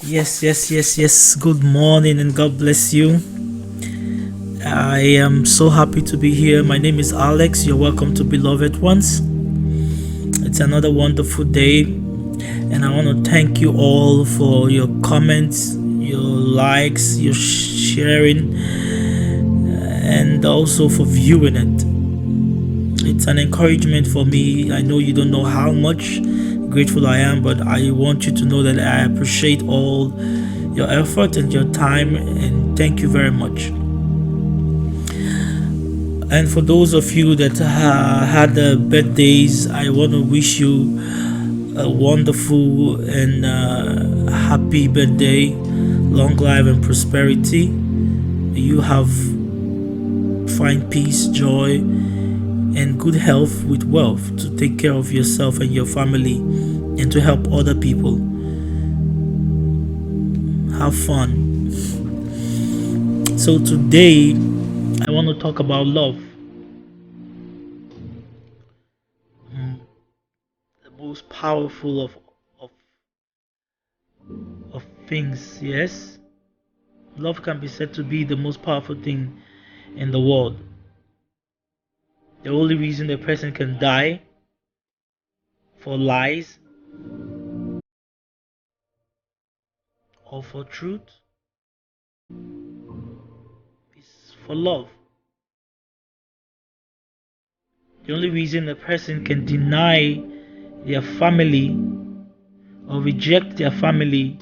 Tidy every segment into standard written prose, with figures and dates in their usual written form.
Yes. Good morning and God bless you. I am so happy to be here. My name is Alex. You're welcome to Beloved Ones. It's another wonderful day, and I want to thank you all for your comments, your likes, your sharing, and also for viewing it. It's an encouragement for me. I know you don't know how much grateful I am, but I want you to know that I appreciate all your effort and your time, and thank you very much. And for those of you that had birthdays, I want to wish you a wonderful and happy birthday, long life and prosperity. You have find peace, joy, and good health with wealth to take care of yourself and your family and to help other people. Have fun. So today I want to talk about love. The most powerful of things, yes? Love can be said to be the most powerful thing in the world. The only reason a person can die for lies or for truth is for love. The only reason a person can deny their family or reject their family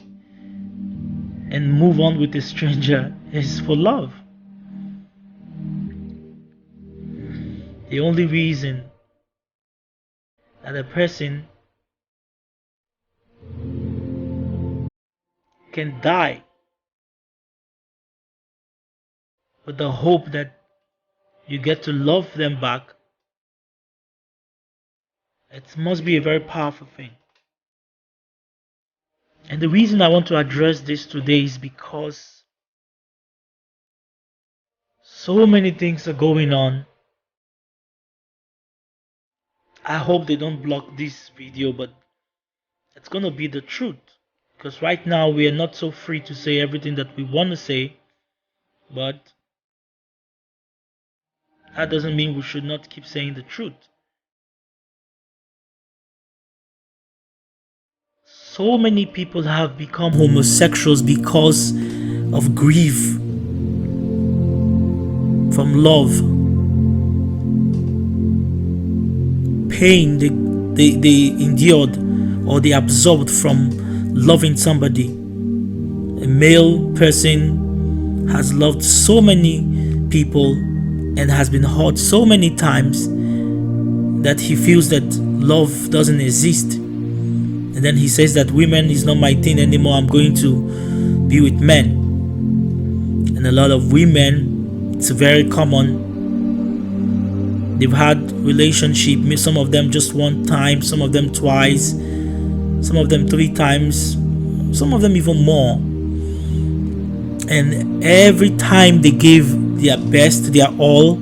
and move on with a stranger is for love. The only reason that a person can die with the hope that you get to love them back, it must be a very powerful thing. And the reason I want to address this today is because so many things are going on. I hope they don't block this video, but it's going to be the truth. Because right now we are not so free to say everything that we want to say, but that doesn't mean we should not keep saying the truth. So many people have become homosexuals because of grief from love, pain they endured or they absorbed from loving somebody. A male person has loved so many people and has been hurt so many times that he feels that love doesn't exist. And then he says that women is not my thing anymore, I'm going to be with men. And a lot of women, it's very common, they've had relationship, some of them just one time, some of them twice, some of them 3 times, some of them even more. And every time they gave their best, their all,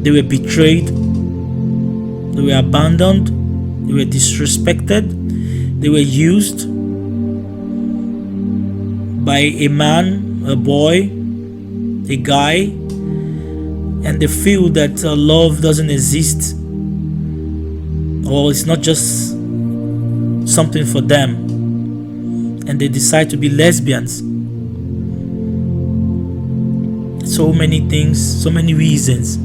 they were betrayed, they were abandoned, they were disrespected, they were used by a man, a boy, a guy, and they feel that love doesn't exist, or it's not just something for them, and they decide to be lesbians. So many things, so many reasons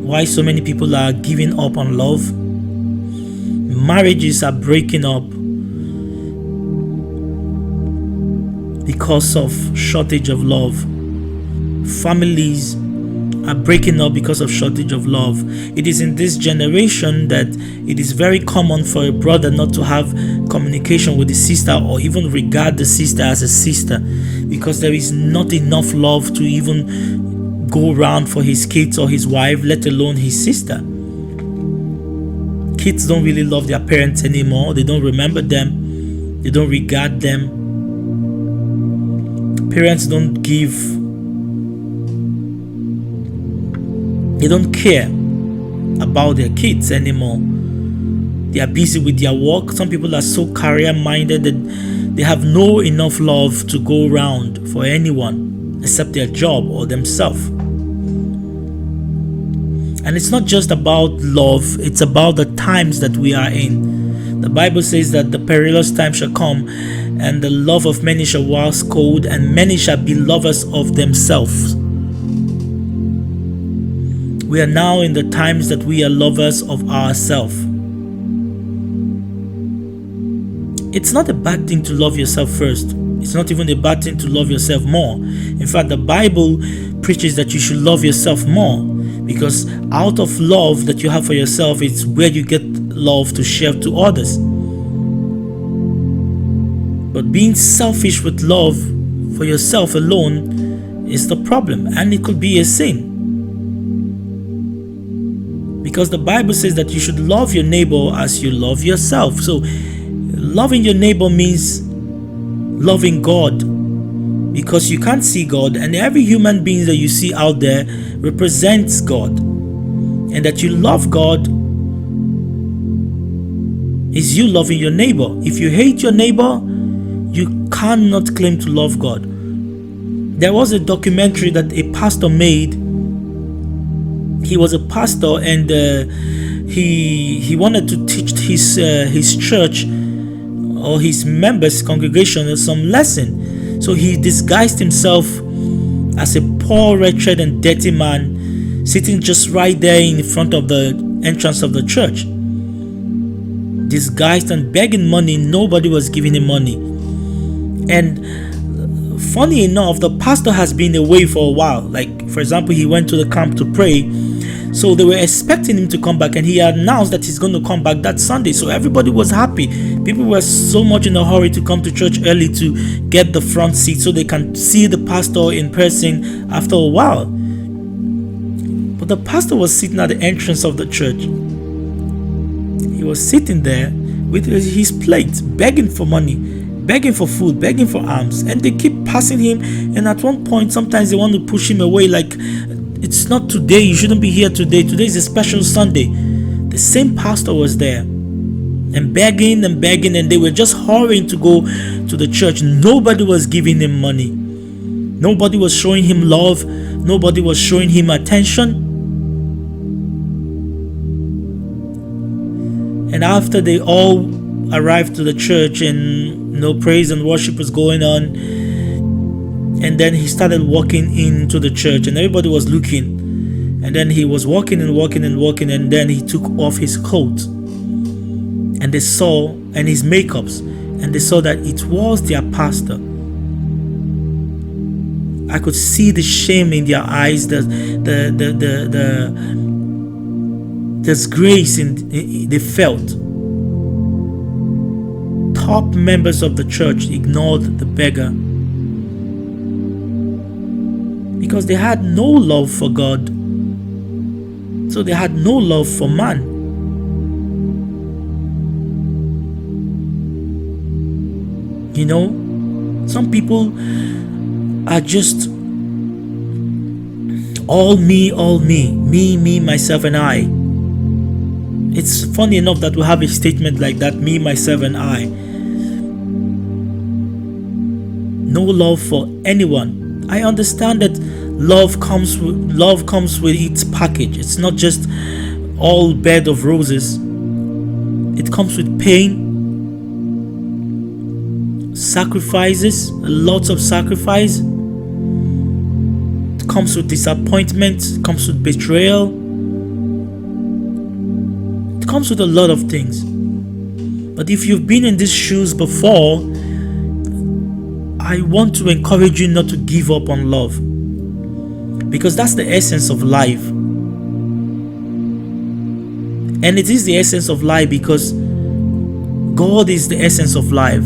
why so many people are giving up on love. Marriages are breaking up because of shortage of love. Families are breaking up because of shortage of love. It is in this generation that it is very common for a brother not to have communication with the sister or even regard the sister as a sister, because there is not enough love to even go around for his kids or his wife, let alone his sister. Kids don't really love their parents anymore. They don't remember them. They don't regard them. Parents don't give. They don't care about their kids anymore. They are busy with their work. Some people are so career-minded that they have no enough love to go around for anyone except their job or themselves. And it's not just about love, it's about the times that we are in. The Bible says that the perilous time shall come, and the love of many shall wax cold, and many shall be lovers of themselves. We are now in the times that we are lovers of ourselves. It's not a bad thing to love yourself first. It's not even a bad thing to love yourself more. In fact, the Bible preaches that you should love yourself more, because out of love that you have for yourself, it's where you get love to share to others. But being selfish with love for yourself alone is the problem, and it could be a sin. Because the Bible says that you should love your neighbor as you love yourself. So loving your neighbor means loving God, because you can't see God, and every human being that you see out there represents God. And that you love God is you loving your neighbor. If you hate your neighbor, you cannot claim to love God. There was a documentary that a pastor made. He was a pastor, and he wanted to teach his church or his members, congregation, some lesson. So he disguised himself as a poor, wretched, and dirty man, sitting just right there in front of the entrance of the church, disguised and begging money. Nobody was giving him money. And funny enough, the pastor has been away for a while. Like, for example, he went to the camp to pray, so they were expecting him to come back, and he announced that he's going to come back that Sunday. So everybody was happy. People were so much in a hurry to come to church early to get the front seat so they can see the pastor in person after a while. But the pastor was sitting at the entrance of the church. He was sitting there with his plate, begging for money, begging for food, begging for alms, and they keep passing him. And at one point, sometimes they want to push him away, like, it's not today, you shouldn't be here today. Today is a special Sunday. The same pastor was there and begging, and they were just hurrying to go to the church. Nobody was giving him money. Nobody was showing him love. Nobody was showing him attention. And after they all arrived to the church, and praise and worship was going on, and then he started walking into the church, and everybody was looking. And then he was walking, and then he took off his coat, and they saw, and his makeups, and they saw that it was their pastor. I could see the shame in their eyes, the disgrace they felt. Top members of the church ignored the beggar because they had no love for God. So they had no love for man. You know, some people are just all me, myself, and I. It's funny enough that we have a statement like that, me, myself, and I. No love for anyone. I understand that love comes with its package. It's not just all bed of roses. It comes with pain, sacrifices, lots of sacrifice. It comes with disappointment. It comes with betrayal. It comes with a lot of things. But if you've been in these shoes before, I want to encourage you not to give up on love, because that's the essence of life. And it is the essence of life because God is the essence of life,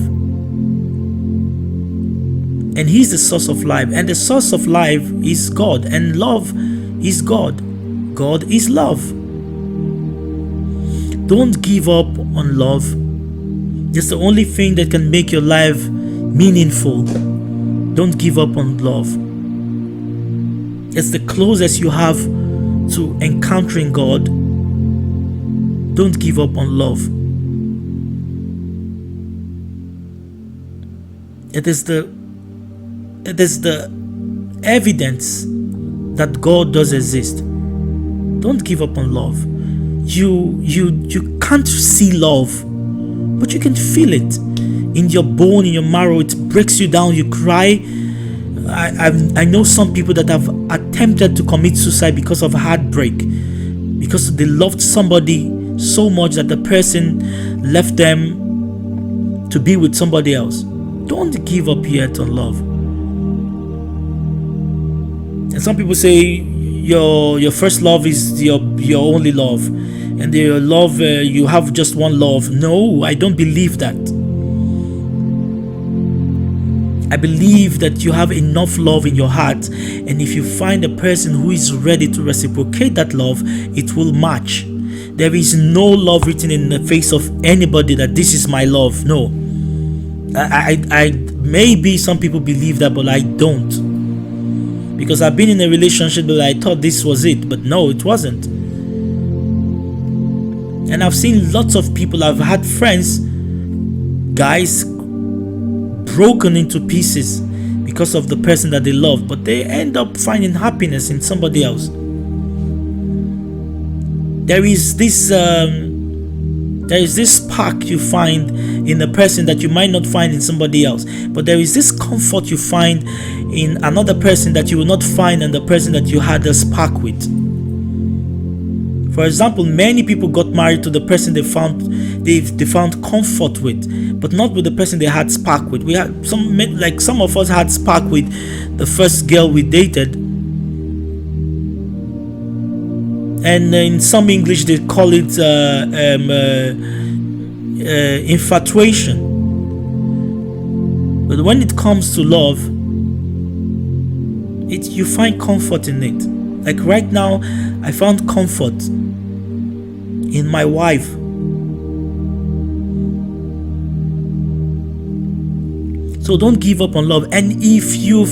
and He's the source of life, and the source of life is God, and love is God. God is love. Don't give up on love. It's the only thing that can make your life meaningful. Don't give up on love. It's the closest you have to encountering God. Don't give up on love. It is the evidence that God does exist. Don't give up on love. You can't see love, but you can feel it in your bone, in your marrow. It breaks you down. You cry. I know some people that have attempted to commit suicide because of heartbreak, because they loved somebody so much that the person left them to be with somebody else. Don't give up yet on love. And some people say your first love is your only love, and your love, you have just one love. No, I don't believe that. I believe that you have enough love in your heart, and if you find a person who is ready to reciprocate that love, it will match. There is no love written in the face of anybody that this is my love. No. I maybe some people believe that, but I don't. Because I've been in a relationship that I thought this was it, but no, it wasn't. And I've seen lots of people, I've had friends, guys, broken into pieces because of the person that they love, but they end up finding happiness in somebody else. There is this spark you find in a person that you might not find in somebody else, but there is this comfort you find in another person that you will not find in the person that you had a spark with. For example, many people got married to the person they found comfort with, but not with the person they had spark with. We had some of us had spark with the first girl we dated, and in some English they call it infatuation. But when it comes to love, you find comfort in it. Like right now, I found comfort in my wife. So don't give up on love. And if you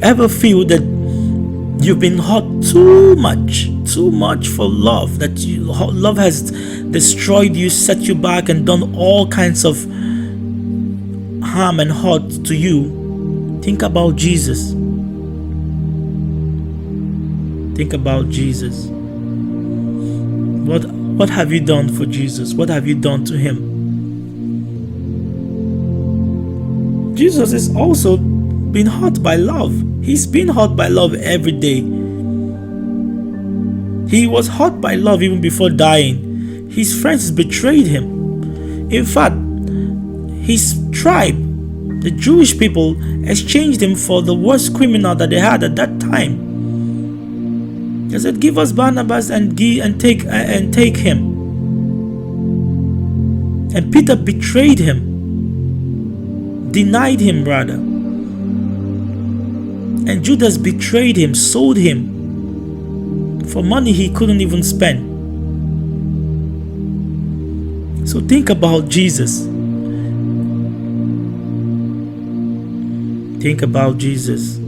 ever feel that you've been hurt too much for love, that love has destroyed you, set you back, and done all kinds of harm and hurt to you, think about Jesus. Think about Jesus. What have you done for Jesus? What have you done to him? Jesus has also been hurt by love. He's been hurt by love every day. He was hurt by love even before dying. His friends betrayed him. In fact, his tribe, the Jewish people, exchanged him for the worst criminal that they had at that time. They said, "Give us Barnabas and take him." And Peter betrayed him, denied him rather. And Judas betrayed him, sold him for money he couldn't even spend. So think about Jesus. Think about Jesus.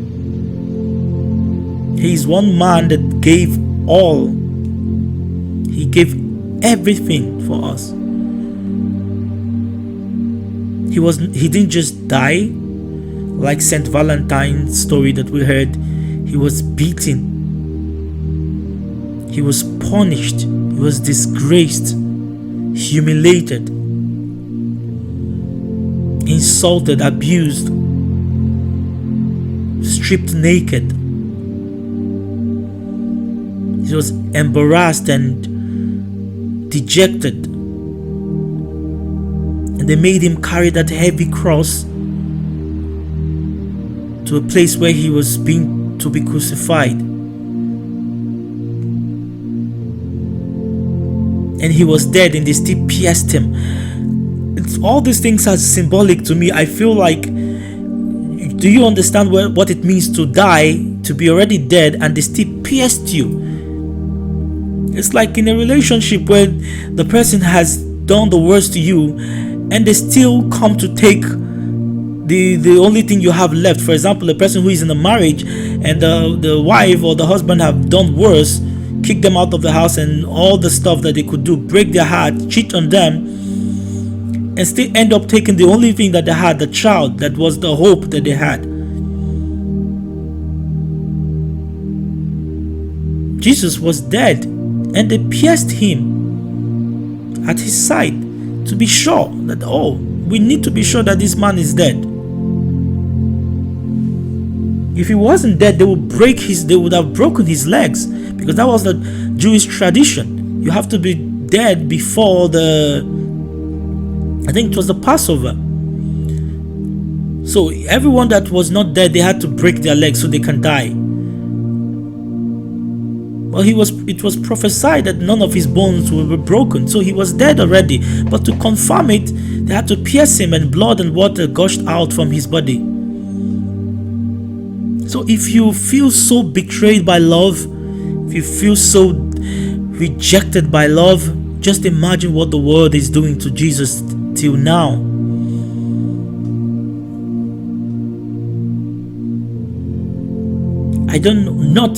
He's one man that gave all. He gave everything for us. He didn't just die like Saint Valentine's story that we heard. He was beaten. He was punished. He was disgraced, humiliated, insulted, abused, stripped naked. He was embarrassed and dejected. And they made him carry that heavy cross to a place where he was to be crucified. And he was dead, and they still pierced him. All these things are symbolic to me. I feel like, do you understand what it means to die, to be already dead, and they still pierced you? It's like in a relationship where the person has done the worst to you, and they still come to take the only thing you have left. For example, a person who is in a marriage and the wife or the husband have done worse, kick them out of the house and all the stuff that they could do, break their heart, cheat on them, and still end up taking the only thing that they had, the child, that was the hope that they had. Jesus was dead, and they pierced him at his side to be sure that, oh, we need to be sure that this man is dead. If he wasn't dead, they would have broken his legs, because that was the Jewish tradition. You have to be dead before I think it was the Passover. So everyone that was not dead, they had to break their legs so they can die. Well, it was prophesied that none of his bones will be broken, so he was dead already. But to confirm it, they had to pierce him, and blood and water gushed out from his body. So if you feel so betrayed by love, if you feel so rejected by love, just imagine what the world is doing to Jesus till now. I don't know, not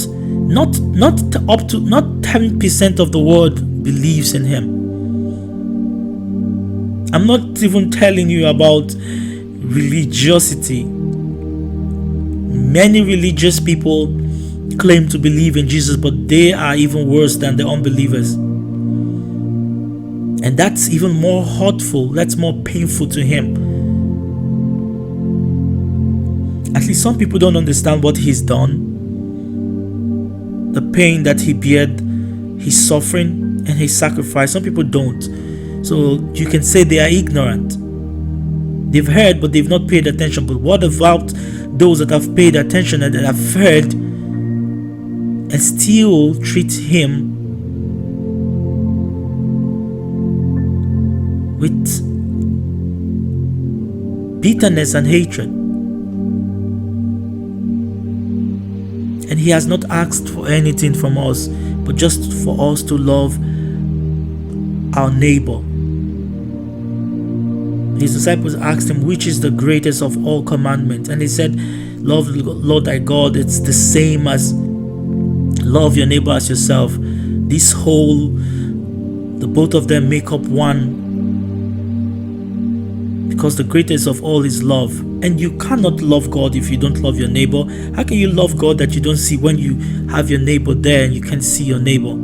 up to, not 10% of the world believes in him. I'm not even telling you about religiosity. Many religious people claim to believe in Jesus, but they are even worse than the unbelievers. And that's even more hurtful, that's more painful to him. At least some people don't understand what he's done, the pain that he bared, his suffering and his sacrifice. Some people don't. So you can say they are ignorant. They've heard, but they've not paid attention. But what about those that have paid attention and that have heard and still treat him with bitterness and hatred? And he has not asked for anything from us, but just for us to love our neighbor. His disciples asked him, which is the greatest of all commandments? And he said, love the Lord thy God. It's the same as love your neighbor as yourself. The both of them make up one, because the greatest of all is love. And you cannot love God if you don't love your neighbor. How can you love God that you don't see when you have your neighbor there and you can see your neighbor?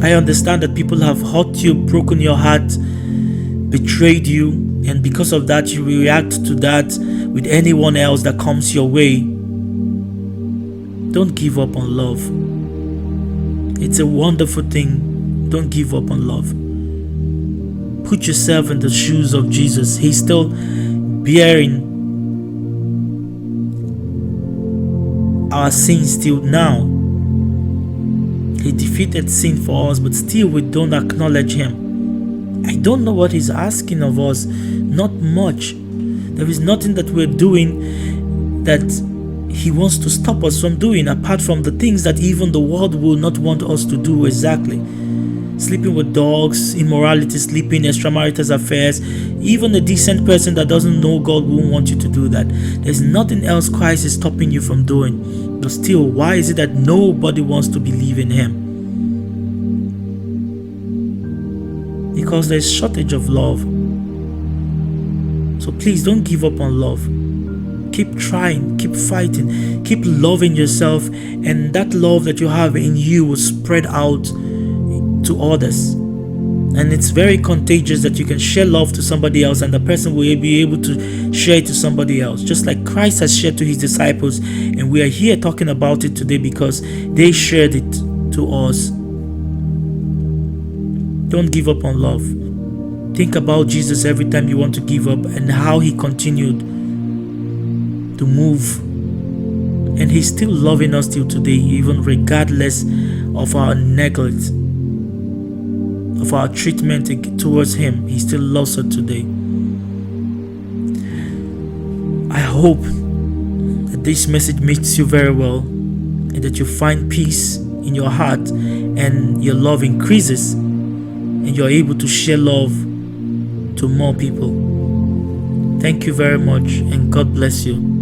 I understand that people have hurt you, broken your heart, betrayed you, and because of that you react to that with anyone else that comes your way. Don't give up on love. It's a wonderful thing. Don't give up on love. Put yourself in the shoes of Jesus. He's still bearing our sins till now. He defeated sin for us, but still we don't acknowledge him. I don't know what he's asking of us. Not much. There is nothing that we're doing that he wants to stop us from doing, apart from the things that even the world will not want us to do exactly. Sleeping with dogs, immorality, sleeping, extramarital affairs. Even a decent person that doesn't know God won't want you to do that. There's nothing else Christ is stopping you from doing. But still, why is it that nobody wants to believe in him? Because there's shortage of love. So please don't give up on love. Keep trying, keep fighting, keep loving yourself, and that love that you have in you will spread out to others. And it's very contagious that you can share love to somebody else and the person will be able to share it to somebody else, just like Christ has shared to his disciples. And we are here talking about it today because they shared it to us. Don't give up on love. Think about Jesus every time you want to give up and how he continued to move. And he's still loving us till today, even regardless of our neglect, of our treatment towards him. He still loves us today. I hope that this message meets you very well and that you find peace in your heart and your love increases and you're able to share love to more people. Thank you very much and God bless you.